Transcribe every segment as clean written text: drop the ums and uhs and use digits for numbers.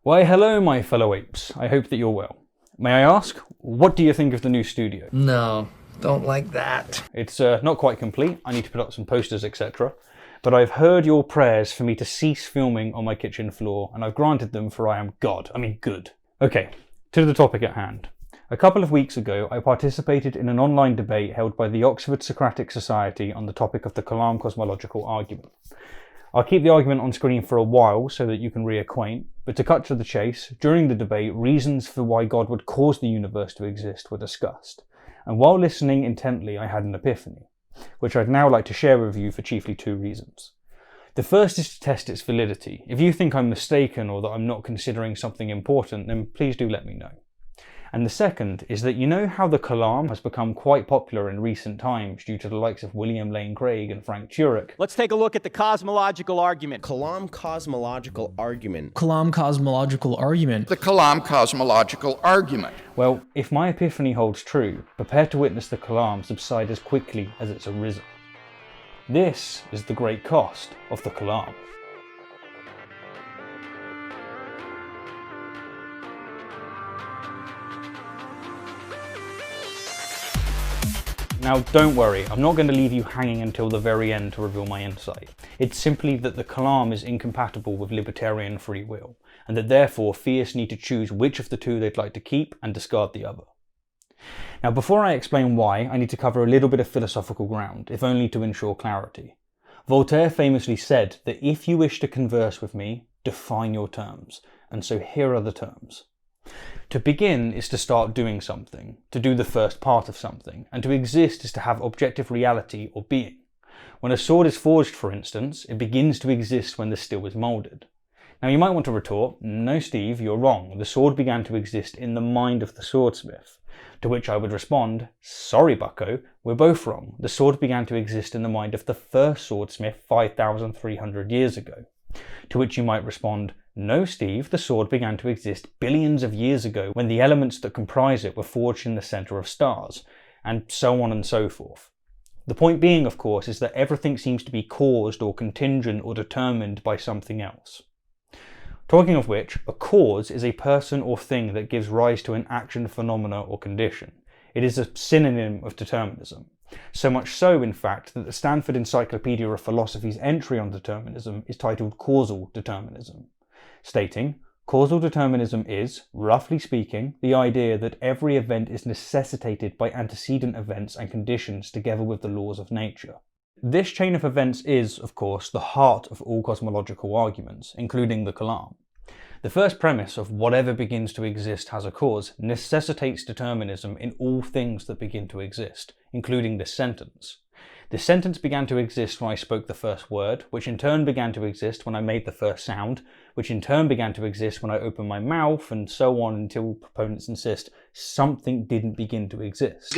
Why hello my fellow apes, I hope that you're well. May I ask, what do you think of the new studio? No, don't like that. It's not quite complete, I need to put up some posters etc. But I've heard your prayers for me to cease filming on my kitchen floor and I've granted them for I am good. Okay, to the topic at hand. A couple of weeks ago I participated in an online debate held by the Oxford Socratic Society on the topic of the Kalam cosmological argument. I'll keep the argument on screen for a while so that you can reacquaint, but to cut to the chase, during the debate, reasons for why God would cause the universe to exist were discussed. And while listening intently, I had an epiphany, which I'd now like to share with you for chiefly two reasons. The first is to test its validity. If you think I'm mistaken or that I'm not considering something important, then please do let me know. And the second is that you know how the Kalam has become quite popular in recent times due to the likes of William Lane Craig and Frank Turek. Let's take a look at the cosmological argument. Kalam cosmological argument. Kalam cosmological argument. The Kalam cosmological argument. Well, if my epiphany holds true, prepare to witness the Kalam subside as quickly as it's arisen. This is the great cost of the Kalam. Now don't worry, I'm not going to leave you hanging until the very end to reveal my insight. It's simply that the Kalam is incompatible with libertarian free will, and that therefore theists need to choose which of the two they'd like to keep and discard the other. Now before I explain why, I need to cover a little bit of philosophical ground, if only to ensure clarity. Voltaire famously said that if you wish to converse with me, define your terms, and so here are the terms. To begin is to start doing something, to do the first part of something, and to exist is to have objective reality or being. When a sword is forged, for instance, it begins to exist when the steel is moulded. Now you might want to retort, no Steve, you're wrong, the sword began to exist in the mind of the swordsmith. To which I would respond, sorry bucko, we're both wrong, the sword began to exist in the mind of the first swordsmith 5,300 years ago. To which you might respond, no Steve, the sword began to exist billions of years ago when the elements that comprise it were forged in the centre of stars, and so on and so forth. The point being, of course, is that everything seems to be caused or contingent or determined by something else. Talking of which, a cause is a person or thing that gives rise to an action, phenomena or condition. It is a synonym of determinism. So much so, in fact, that the Stanford Encyclopedia of Philosophy's entry on determinism is titled Causal Determinism, stating, causal determinism is, roughly speaking, the idea that every event is necessitated by antecedent events and conditions together with the laws of nature. This chain of events is, of course, the heart of all cosmological arguments, including the Kalam. The first premise of whatever begins to exist has a cause necessitates determinism in all things that begin to exist, including this sentence. This sentence began to exist when I spoke the first word, which in turn began to exist when I made the first sound, which in turn began to exist when I opened my mouth, and so on until proponents insist something didn't begin to exist.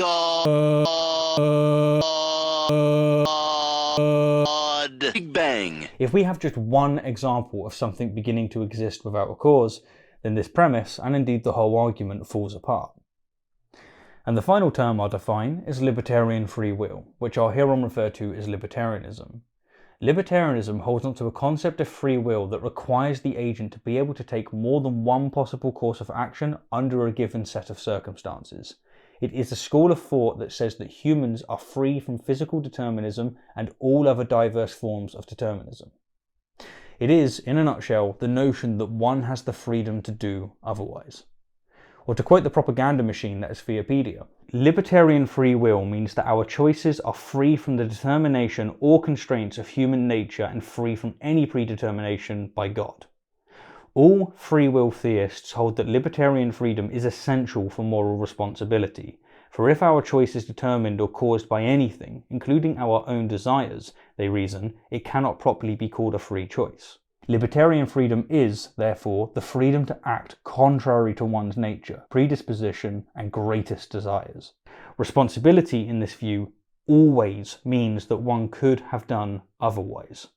Big Bang. If we have just one example of something beginning to exist without a cause, then this premise, and indeed the whole argument, falls apart. And the final term I'll define is libertarian free will, which I'll hereon refer to as libertarianism. Libertarianism holds onto a concept of free will that requires the agent to be able to take more than one possible course of action under a given set of circumstances. It is a school of thought that says that humans are free from physical determinism and all other diverse forms of determinism. It is, in a nutshell, the notion that one has the freedom to do otherwise. Or to quote the propaganda machine that is Theopedia, libertarian free will means that our choices are free from the determination or constraints of human nature and free from any predetermination by God. All free will theists hold that libertarian freedom is essential for moral responsibility, for if our choice is determined or caused by anything, including our own desires, they reason, it cannot properly be called a free choice. Libertarian freedom is, therefore, the freedom to act contrary to one's nature, predisposition, and greatest desires. Responsibility in this view always means that one could have done otherwise.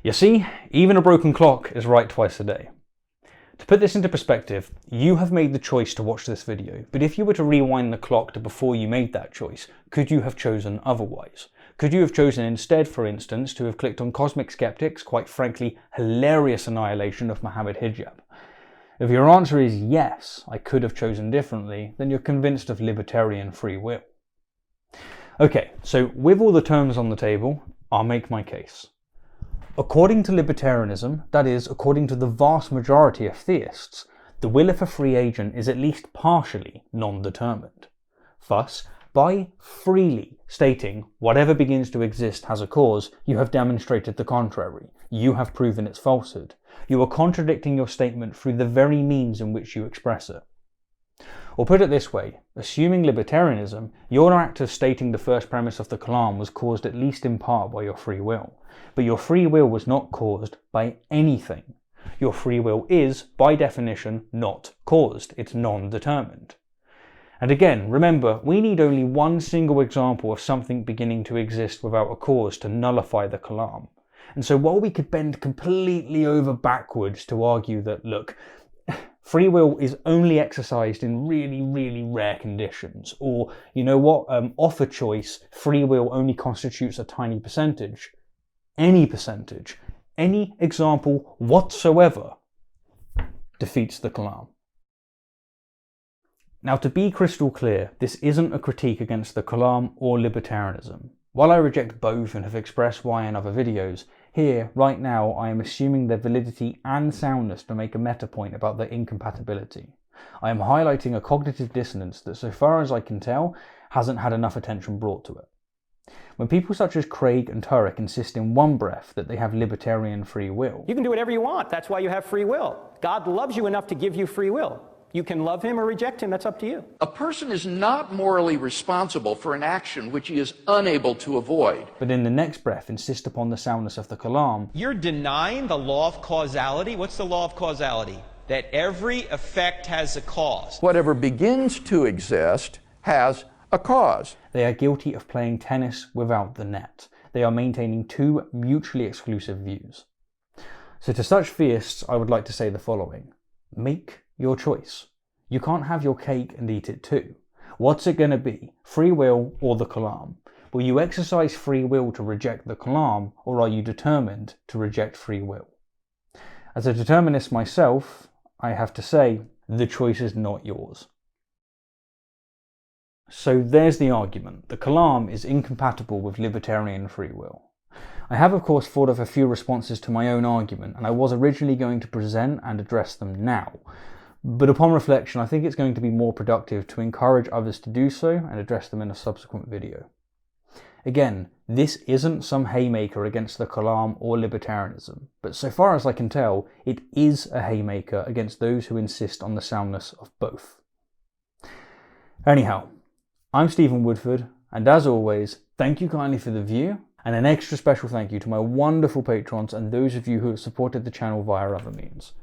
You see, even a broken clock is right twice a day. To put this into perspective, you have made the choice to watch this video, but if you were to rewind the clock to before you made that choice, could you have chosen otherwise? Could you have chosen instead, for instance, to have clicked on Cosmic Skeptic's, quite frankly, hilarious annihilation of Mohammed Hijab? If your answer is yes, I could have chosen differently, then you're convinced of libertarian free will. Okay, so with all the terms on the table, I'll make my case. According to libertarianism, that is, according to the vast majority of theists, the will of a free agent is at least partially non-determined. Thus, by freely stating whatever begins to exist has a cause, you have demonstrated the contrary. You have proven its falsehood. You are contradicting your statement through the very means in which you express it. Or put it this way, assuming libertarianism, your act of stating the first premise of the Kalam was caused at least in part by your free will. But your free will was not caused by anything. Your free will is, by definition, not caused. It's non-determined. And again, remember, we need only one single example of something beginning to exist without a cause to nullify the Kalam. And so while we could bend completely over backwards to argue that, look, free will is only exercised in really, really rare conditions, or, you know what, offer choice, free will only constitutes a tiny percentage, any example whatsoever defeats the Kalam. Now, to be crystal clear, this isn't a critique against the Kalam or libertarianism. While I reject both and have expressed why in other videos, here, right now, I am assuming their validity and soundness to make a meta point about their incompatibility. I am highlighting a cognitive dissonance that, so far as I can tell, hasn't had enough attention brought to it. When people such as Craig and Turek insist in one breath that they have libertarian free will, You can do whatever you want. That's why you have free will. God loves you enough to give you free will. You can love him or reject him. That's up to you. A person is not morally responsible for an action which he is unable to avoid. but in the next breath insist upon the soundness of the Kalam, You're denying the law of causality. What's the law of causality? That every effect has a cause. Whatever begins to exist has a cause. they are guilty of playing tennis without the net. They are maintaining two mutually exclusive views. So to such theists, I would like to say the following. Make your choice. You can't have your cake and eat it too. What's it going to be? Free will or the Kalam? Will you exercise free will to reject the Kalam, or are you determined to reject free will? As a determinist myself, I have to say, the choice is not yours. So there's the argument. The Kalam is incompatible with libertarian free will. I have of course thought of a few responses to my own argument, and I was originally going to present and address them now. But upon reflection, I think it's going to be more productive to encourage others to do so and address them in a subsequent video. Again, this isn't some haymaker against the Kalam or libertarianism, but so far as I can tell, it is a haymaker against those who insist on the soundness of both. Anyhow, I'm Stephen Woodford, and as always, thank you kindly for the view, and an extra special thank you to my wonderful patrons and those of you who have supported the channel via other means.